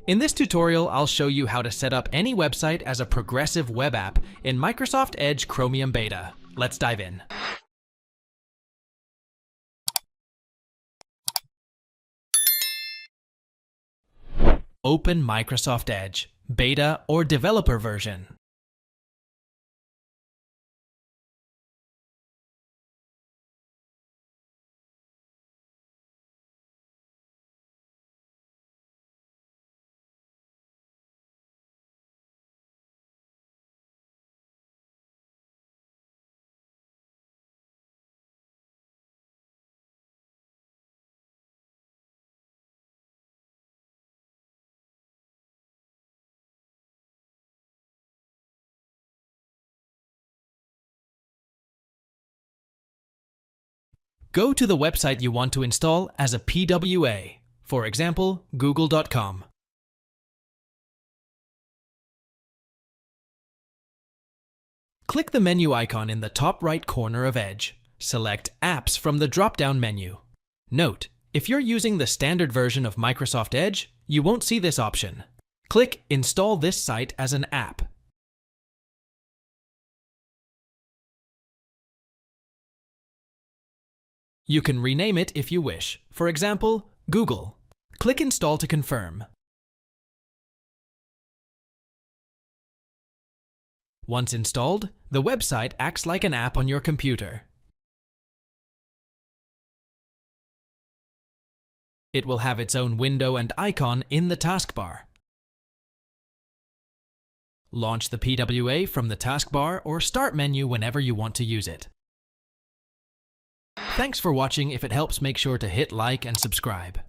In this tutorial, I'll show you how to set up any website as a progressive web app in Microsoft Edge Chromium Beta. Let's dive in. Open Microsoft Edge, Beta or Developer version. Go to the website you want to install as a PWA, for example, google.com. Click the menu icon in the top right corner of Edge. Select Apps from the drop-down menu. Note, if you're using the standard version of Microsoft Edge, you won't see this option. Click Install this site as an app. You can rename it if you wish. For example, Google. Click Install to confirm. Once installed, the website acts like an app on your computer. It will have its own window and icon in the taskbar. Launch the PWA from the taskbar or Start menu whenever you want to use it. Thanks for watching. If it helps, make sure to hit like and subscribe.